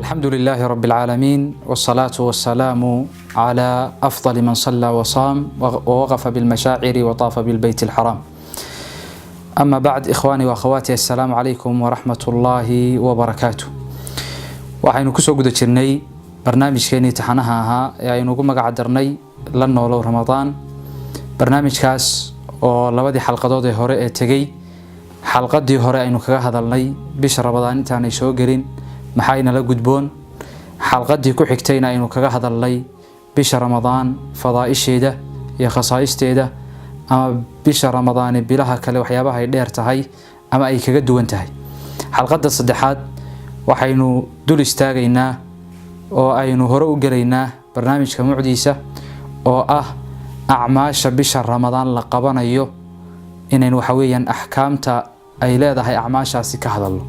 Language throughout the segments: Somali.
الحمد لله رب العالمين والصلاة والسلام على أفضل من صلى وصام ووقف بالمشاعر وطاف بالبيت الحرام. أما بعد، إخواني وأخواتي، السلام عليكم ورحمة الله وبركاته. وحين كسو قد جرني برنامج كيني تحنها يعني نقوم قعدرني لنولو رمضان. برنامج كاس ولودي حلقة دودي هوري تجي حلقة دي هوري إنه كهذا اللي بيش رمضان تاني شو قرين محاينا لجدبون. حلقة دي كحكتينا إنه كهذا اللي بيش رمضان فضائش ده يا خصائص ده أما بيش رمضان بلها كله وحيابها يدير تهاي أما أي كجد وانتهي. حلقة الصدحات وحينو دول استاجينا أو أينو هرو جرينا برنامج كمعديسة أو أعماش بيش رمضان لقبنا يو إنه حويا أحكامتا أي لا ده هي أعماشها سكهذا الله.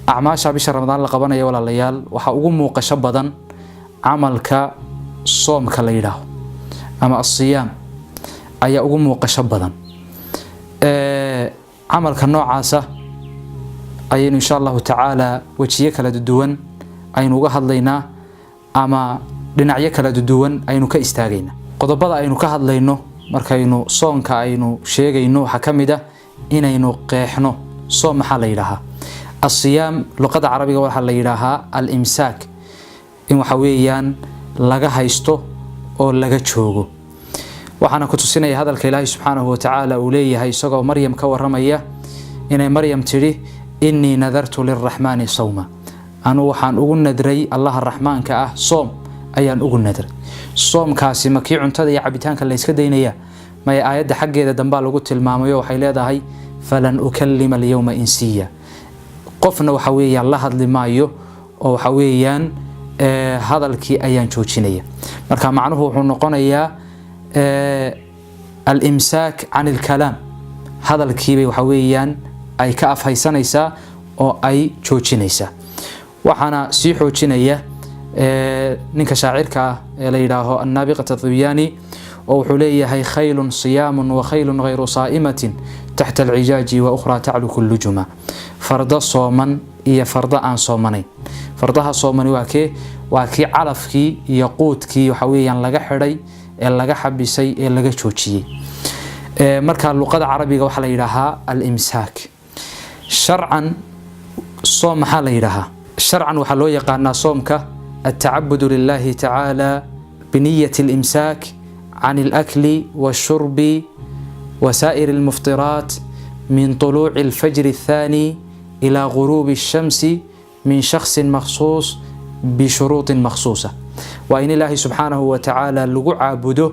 أعماشها بيش رمضان لقبنا يو ولا ليال وحقوم وقشبضا عمل كصوم كليله أما الصيام أي أقوم وقشبضا عمل كالنوع عاسة أي إن شاء الله تعالى وجهيك لددون أي نوجه لينا أما لنعيك لددون أي نك استاجينا قضبضا أي نكهد لينه مركينو صوم كأينو شيء إنه حكمده إن إنه قيحنه صوم حليلها. الصيام لغة عربية وحليلها الإمساك إن حويان لجها يستو أو لجها تشوجو. وحنا كنت سنة هذا الكلام سبحانه وتعالى وليه هاي سجى مريم كورمية إن مريم تري إني نذرت للرحمن صوما. أنا وحن أقول ندري الله الرحمن كأه صوم أيان أقول ندري صوم كاسي مكي عنتدي عبيتان كلا يسكدينيا ما آيات حق إذا دنبال قلت الماميو وحيلاده هاي فلن أكلم اليوم إنسيا قفنا وحويا الله هذا مايو أو حويان هذا الكي أيان شوشينية مركا معناه حنقونيا الإمساك عن الكلام هذا الكي وحويان أي كأف هاي سنيسا أو أي شوشينيسا وحنا سيحو شينية نينك شاعرك إليه النابغة الظبياني وحليه هي خيل صيام وخيل غير صائمة تحت العجاج وأخرى تعلو كل جمع. فرد صوما هي فرد عن صومنين. فردها صومني وكي علفكي يقوتكي وحويا لغا حري لغا حبسي لغا شوشي. مركا اللغة العربية وحليلها الإمساك. شرعا صوم حليلها شرعا وحلو يقعنا صومك التعبد لله تعالى بنية الإمساك عن الأكل والشرب وسائر المفطرات من طلوع الفجر الثاني إلى غروب الشمس من شخص مخصوص بشروط مخصوصة. وإن الله سبحانه وتعالى لقوا عبده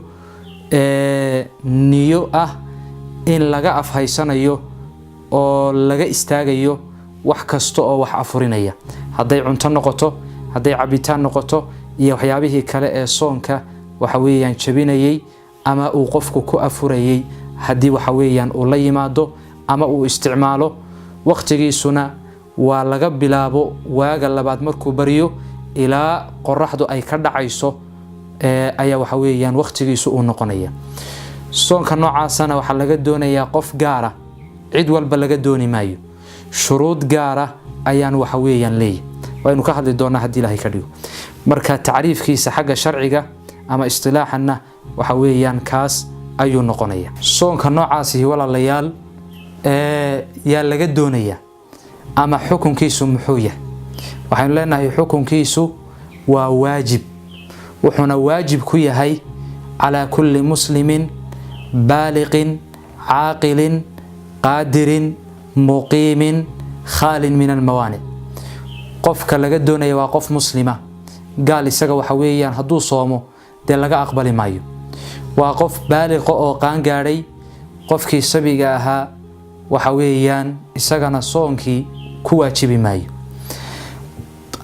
نيوء إن لقى أفهيسانيو أو لقى استاغيو وحكستو أو وحأفرينيا هذا عنتان نقطه hadday cabitaan noqoto iyo waxyaabihii kale ee soonka waxa weeyaan jabinayay ama uu qofku ku afurayay hadii waxa weeyaan uu la yimaado ama uu isticmaalo waqtigiisuna waa laga bilaabo waaga labaad markuu bariyo ilaa qoraxdu ay ka dhacayso ayaa waxa weeyaan waqtigiisu uu noqonaya. soonka noocaasana waxa laga doonayaa qof gaara cid walba laga dooni maayo shuruud gaara ayaan waxa weeyaan leeyahay وإنه كهذا الدون هدي له كريو مركا تعريف كيس حاجة شرعية أما اصطلاحنا وحويان كاس أيو نقنية صون كنوع عاسي ولا ليال يا لقد دونية أما حكم كيسو محوية وحين لنا حكم كيسو وواجب وحنا واجب كوية هاي على كل مسلم بالغ عاقل قادر مقيم خال من الموانع. qofka laga doonayo waa qof muslima gaal isaga waxa weeyaan haduu soomo de laga aqbali maayo. waa qof baaliq oo qaan gaaray qofkii sabiga ahaa waxa weeyaan isagana soonkii ku waajibi maayo.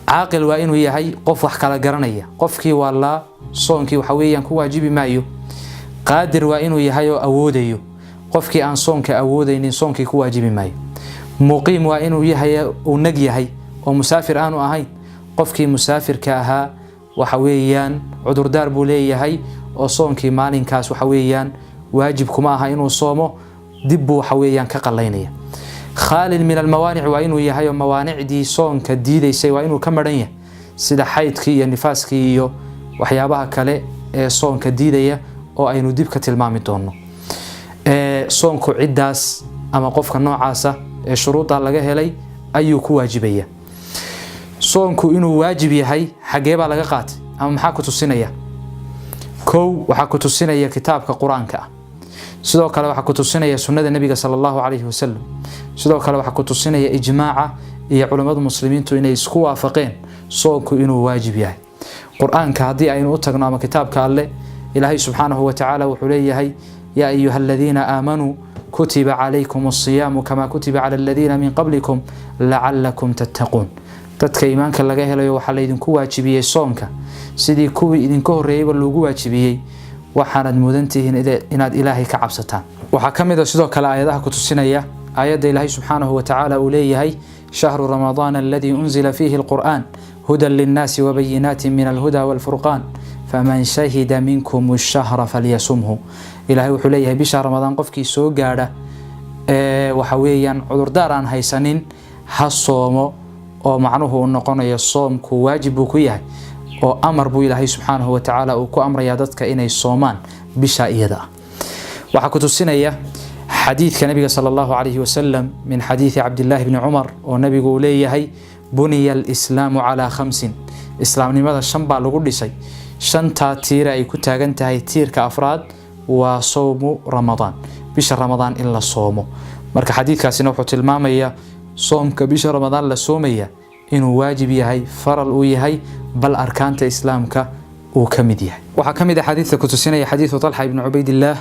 caaqil waa inuu yahay qof wax kala garanaya qofkii wala soonkii waxa weeyaan ku waajibi maayo. qaadir waa inuu yahay oo awoodayo qofkii aan soonka awoodaynin soonkii ku waajibi maayo. muqiim waa inuu yahay oo nag yahay ومسافر آنو أهين قفكي مسافر كاها وحويان عذر دار بوليه وصونكي مالين كاس وحويان واجب كما هاينو صومو دبو حويان كقلينية. خال من الموانع وإنو يهايو موانع دي صون كديدي سي وإنو كمرينية sida xaydkii iyo nifaaskii iyo waxyaabaha kale ee soonka diidaya oo aynu dib ka tilmaami doono. soonku cidaas ama qofka noocaasa ee shuruuda laga helay ayuu ku waajibaya. soonku inuu waajib yahay xagee baa laga qaatay ama maxaa ku tusinaya? kow waxa ku tusinaya kitaabka quraanka ah, sidoo kale waxa ku tusinaya sunnada nabiga sallallahu alayhi wasallam, sidoo kale waxa ku tusinaya ijmaaca iyo culimada muslimiintu inay isku waafaqeen soonku inuu waajib yahay. quraanka hadii aynu u tagno ama kitaabka alle, ilaahay subhanahu wa ta'ala wuxuu leeyahay ya ayyuhalladhina aamanu kutiba alaykumus siyamu kama kutiba ala alladhina min qablikum la'allakum tattaqun. dadka iimaanka laga helayo waxa la idinku waajibiyay soonka sidii kuwii idinka horeeyay loogu waajibiyay, waxaanad mudantihiin inaad ilaahay ka cabsataan. waxa kamid ah sidoo kale aayadaha ku tusinaya aayada ilaahay subhanahu wa ta'ala uu leeyahay shahru ramadaan alladhi unzila fihi alquran hudan linnaasi wa bayyinatin min alhuda walfurqan faman shahida minkum ash-shahra falyasumhu. ilaahay wuxuu leeyahay bisha ramadaan qofkii soo gaadha waxa weeyaan cudurdaar aan haysanin ha soomo, oo macnuhu uu noqonayo soomku waajib uu ku yahay oo amar buu ilaahay subhanahu wa ta'ala uu ku amraya dadka inay soomaan bisha iyada. waxa ku tusinaya xadiidka nabiga sallallahu alayhi wasallam min xadiith Abdullah ibn Umar oo nabigu uu leeyahay buniya al-islamu ala khamsin. islaamnimada shan baa lagu dhisay, shanta tiir ay ku taagan tahay tiirka afraad waa soomu ramadaan, bisha ramadaan in la soomo. marka xadiidkaasina wuxuu tilmaamaya soomka bisha ramadaan la soomaya inuu waajib yahay, faral uu yahay, bal arkaanta islaamka uu kamid yahay. waxa kamid ah xadiidka ku tusinaya xadiithu Talha ibn Ubaydillah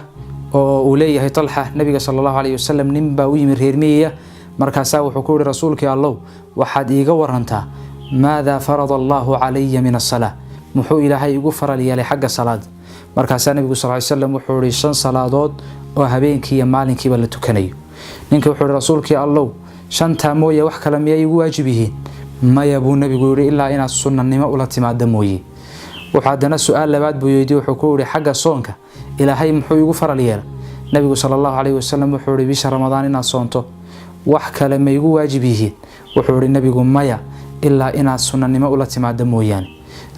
oo uu leeyahay Talha nabiga sallallahu alayhi wasallam nin baa u yimid reer miyiga, markaas wuxuu ku yiri rasuulkii Allah waxaad iiga warantaa maada farada Allahu alayya min as-salah, muxuu ilaahay igu faral yeelay xagga salaad. markaas nabigu sallallahu alayhi wasallam wuxuu yiri 5 salaadood oo habeenkii iyo maalinkiiba la tukanayo. ninka wuxuu yiri rasuulkii Allah shanta mooye wax kale miyay igu waajib yihiin? maya buu nabigu yiri ilaa inaad sunnanimo ula timaado mooye. waxaadana su'aal labaad buu yiri wuxuu ku yiri xagga soonka ilaahay muxuu igu faral yeelay? nabigu sallallahu alayhi wasallam wuxuu yiri bisha ramadaan inaad soonto wax kale ma igu waajib yihiin? wuxuu yiri nabigu maya ilaa inaad sunnanimo ula timaado mooyaan.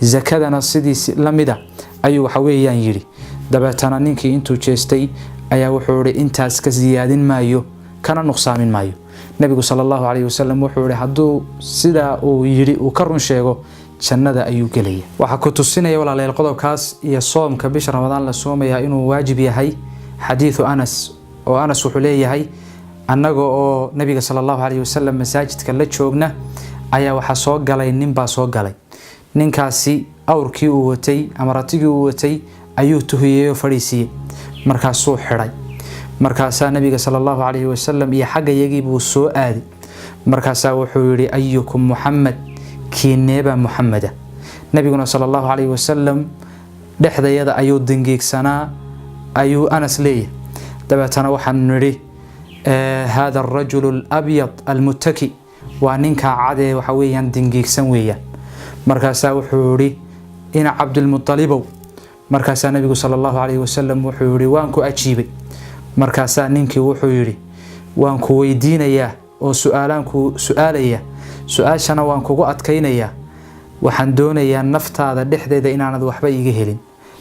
zakadana sidii lamida ayuu waxa weeyaan yiri. dabeetana ninkii intuu jeestay ayaa wuxuu yiri intaas ka ziyaadin maayo kana nuqsaamin maayo. nabigu sallallahu alayhi wasallam wuxuu yiri haduu sida uu yiri uu ka run sheego jannada ayuu galaya. waxa ku tusinaya walaalayaal qodobkaas iyo soomka bisha ramadaan la soomaya inuu waajib yahay xadiithu Anas oo Anas wuxuu leeyahay annaga oo nabiga sallallahu alayhi wasallam masaajidka la joogna ayaa waxa soo galay nin baa soo galay. ninkaasi awrkii uu watay ama ratigii uu watay ayuu tuhiyay oo fariisiyay, markaasuu xiray. markaasaa nabiga sallallahu alayhi wasallam iyo xagga yagii buu soo aaday. markaasaa wuxuu yiri ayyukum Muhammad, kiineba Muhammada. nabiguna sallallahu alayhi wasallam dhexdayada ayuu dangeegsanaa ayuu Anas leeyahay. dabeetana waxaan niri hada ar-rajul al-abyad al-muttaki, waa ninka cad ee waxa weeyaan dangeegsan weeyaan. markaasaa wuxuu yiri ina Abdul Muttalib. markaasaa nabigu sallallahu alayhi wasallam wuxuu yiri waan ku ajiibay. markaasaa ninkii wuxuu yiri waan ku weydiinayaa oo su'aalaya su'aashana waan kugu adkaynayaa, waxaan doonayaa naftaada dhexdeeda inaanad waxba iiga helin,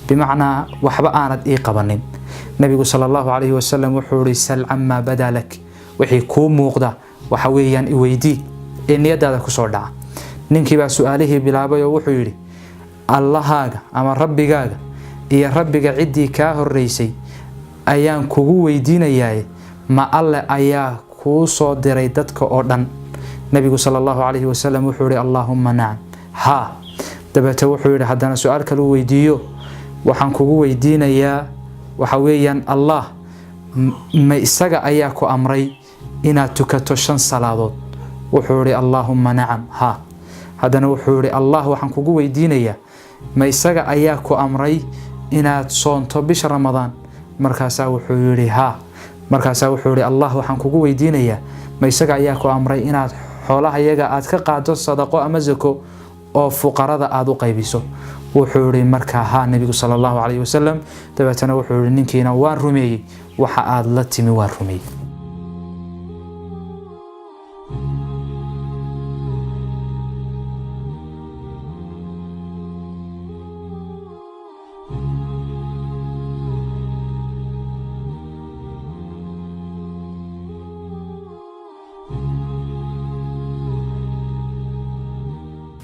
bimacnaa waxba aanad ii qabanin. nabigu sallallahu alayhi wasallam wuxuu yiri sal amma badalak, wixii ku muuqda waxa weeyaan i weydii ee niyadaada ku soo dhaca. ninkii baa su'aalihii bilaabay oo wuxuu yiri allahaaga ama rabbigaaga iyo rabbiga cidii ka horeysay ayaan kugu weydiinayaa, ma alle ayaa kuu soo diray dadka oo dhan? nabigu sallallahu alayhi wasallam wuxuu yiri allahumma na'am, ha. dabeetana wuxuu yiri haddana su'aal kale uu weydiiyo waxaan kugu weydiinayaa waxa weeyaan Allah ma isaga ayaa ku amray inaad tukato 5 salaadood? wuxuu yiri allahumma na'am, ha. haddana wuxuu yiri Allah waxaan kugu weydiinayaa ma isaga ayaa ku amray inaad soonto bisha ramadaan? markaasaa wuxuu yiri ha. markaasaa wuxuu yiri Allah waxaan kugu weydiinayaa ma isaga ayaa ku amray inaad xoolaha iyaga aad ka qaado sadaqo ama zako oo fuqarada aad u qaybiso? wuxuu yiri markaa ha nabigu sallallahu alayhi wasallam. dabeetana wuxuu yiri ninkiina waan rumeeyay, waxa aad la timi waan rumeeyay.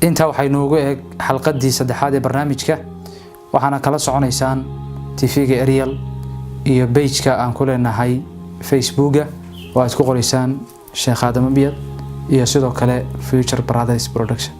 inta waxay noogu eeg xalqadii saddexaad ee barnaamijka waxaana kala soconaysaan TV-ga Ariel iyo page-ka aan ku leenahay Facebook-ga oo aad ku qoraysaan Sheikh Aadan Abyad iyo sidoo kale Future Brothers Production.